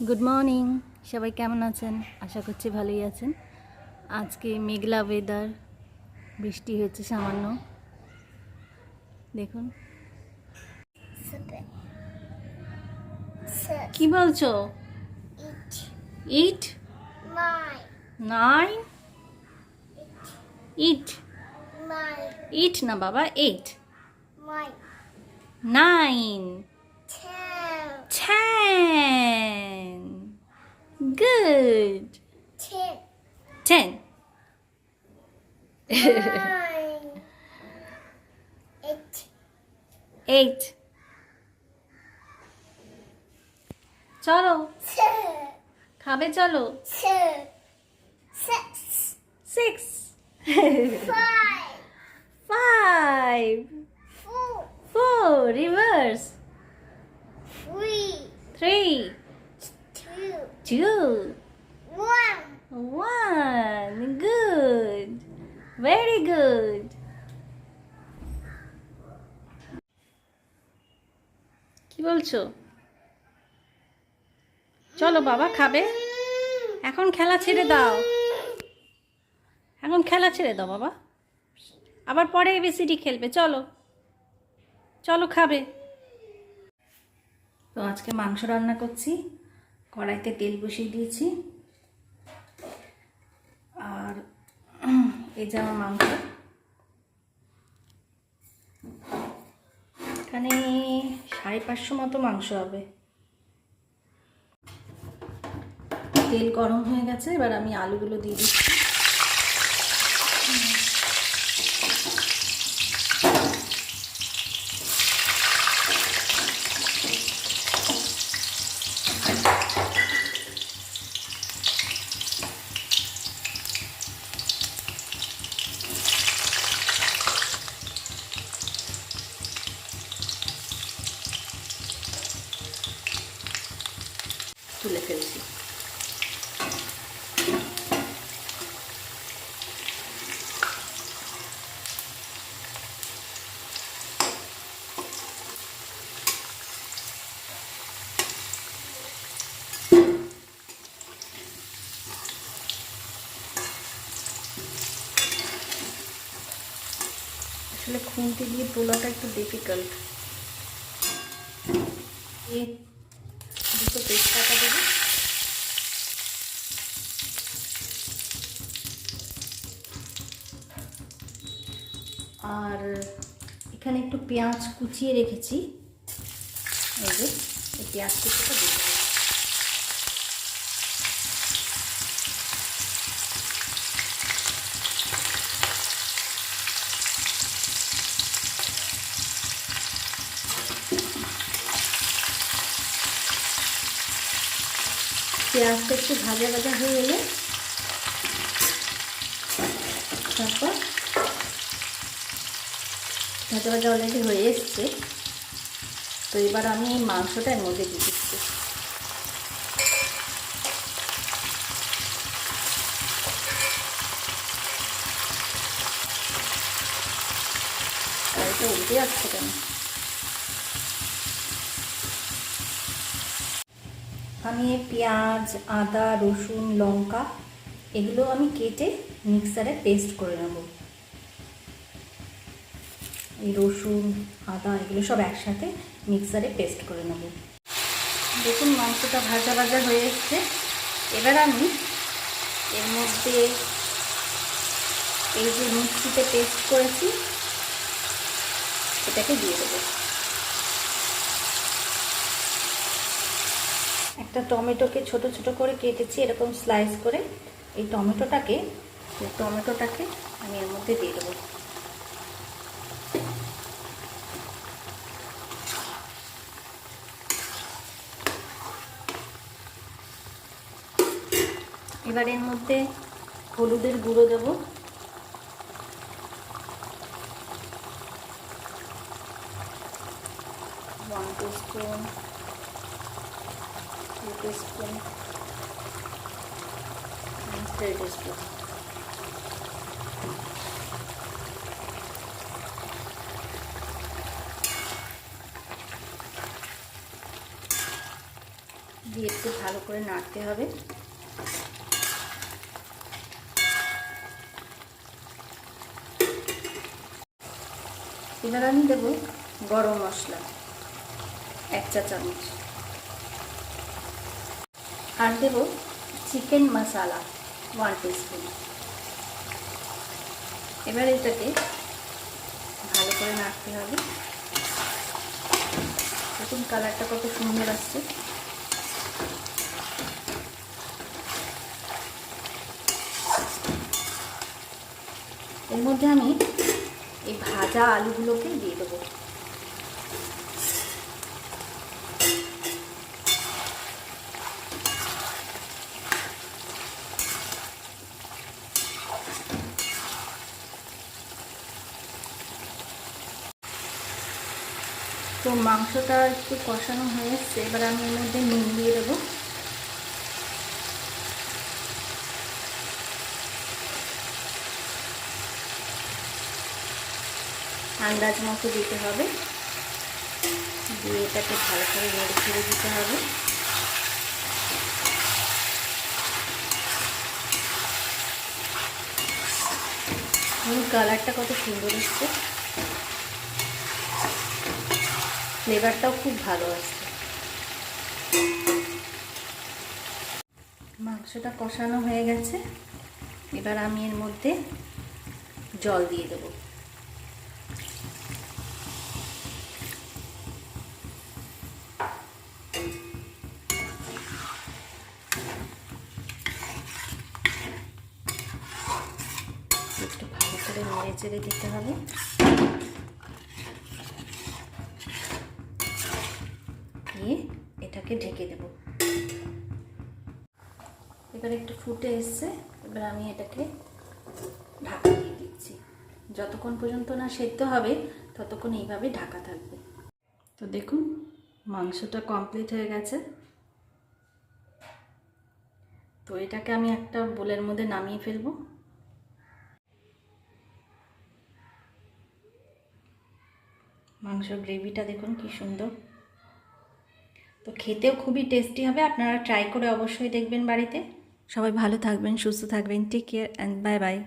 Good morning, সবাই কেমন আছেন? আশা করছি ভালোই আছেন। আজকে মেঘলা ওয়েদার, বৃষ্টি হচ্ছে সামান্য। দেখুন কি বলছো? ইট নাইন ইট ইট না বাবা, 8 9 10 good 10 8 চলো খাবে, চলো 6 5 4 reverse 3 2 1 good, very good. কি বলছো? চলো বাবা, খাবে? এখন খেলা ছেড়ে দাও, এখন খেলা ছেড়ে দাও বাবা, আবার পরে এবিসিডি খেলবে। চলো চলো খাবে। তো আজকে মাংস রান্না করছি, কড়াইতে তেল বসিয়ে দিয়েছি। আর এই যে আমার মাংস, এখানে 550 মতো মাংস হবে। তেল গরম হয়ে গেছে, এবার আমি আলুগুলো দিয়ে দিচ্ছি। তুলে ফেলছি। আসলে খুন্তি দিয়ে তোলাটা একটু ডিফিকাল্ট। এই দুটো তেজপাতা দেবো, আর এখানে একটু পেঁয়াজ কুচিয়ে রেখেছি, এই যে এই পেঁয়াজ কুচিটা দিয়ে দেবো। পেঁয়াজটা একটু ভাজা ভাজা হয়ে এলে তারপর ভাজা ভাজা অলরেডি হয়ে এসছে, তো এবার আমি এই মাংসটা এর মধ্যে দিয়ে দিচ্ছি। আর এটা উল্টে যাচ্ছে কেন? আমি পেঁয়াজ, আদা, রসুন, লঙ্কা এগুলো আমি কেটে মিক্সারে পেস্ট করে নেব। এই রসুন, আদা এগুলো সব একসাথে মিক্সারে পেস্ট করে নেব। দেখুন মাংসটা ভাজা ভাজা হয়ে এসছে। এবার আমি এর মধ্যে এই যে মিক্সিতে পেস্ট করেছি এটাকে দিয়ে দেবো। একটা টমেটোকে ছোট ছোট করে কেটেছি এরকম স্লাইস করে। এই টমেটোটাকে আমি এর মধ্যে দিয়ে দেবো। এবার এর মধ্যে হলুদের গুঁড়ো দেবো, ওয়ান টিস্পুন, 2 টিস্পুন, 3 টিস্পুন। দিয়ে একটু ভালো করে নাড়তে হবে। এবার আমি দেবো গরম মশলা 1 চা চামচ, আর দেব চিকেন মশলা 1 টিস্পুন। এবার এটাকে ভালো করে নাড়তে হবে। দেখুন কালারটা কত সুন্দর আসছে। এর মধ্যে আমি এই ভাজা আলুগুলোকে দিয়ে দেবো। তো মাংসটা একটু কষানো হয়ে এসছে, এবার আমি এর মধ্যে নুন দিয়ে দেবো। আন্দাজ মতো দিতে হবে, দিয়ে এটাকে ভালো করে নেড়ে ছেড়ে দিতে হবে। কালারটা কত সুন্দর এসছে, ফ্লেভারটাও খুব ভালো আসছে। মাংসটা কষানো হয়ে গেছে, এবার আমি এর মধ্যে জল দিয়ে দেবো। একটু ভালো করে নেড়ে চেড়ে দিতে হবে। দিয়ে এটাকে ঢেকে দেব। এবার একটু ফুটে এসছে, এবার আমি এটাকে ঢাকা দিয়ে দিচ্ছি। যতক্ষণ পর্যন্ত না সেদ্ধ হবে ততক্ষণ এইভাবে ঢাকা থাকবে। তো দেখুন মাংসটা কমপ্লিট হয়ে গেছে। তো এটাকে আমি একটা বোলের মধ্যে নামিয়ে ফেলবো। মাংস গ্রেভিটা দেখুন কি সুন্দর, তো খেতেও খুবই টেস্টি হবে। আপনারা ট্রাই করে অবশ্যই দেখবেন বাড়িতে। সবাই ভালো থাকবেন, সুস্থ থাকবেন। Take care and bye by.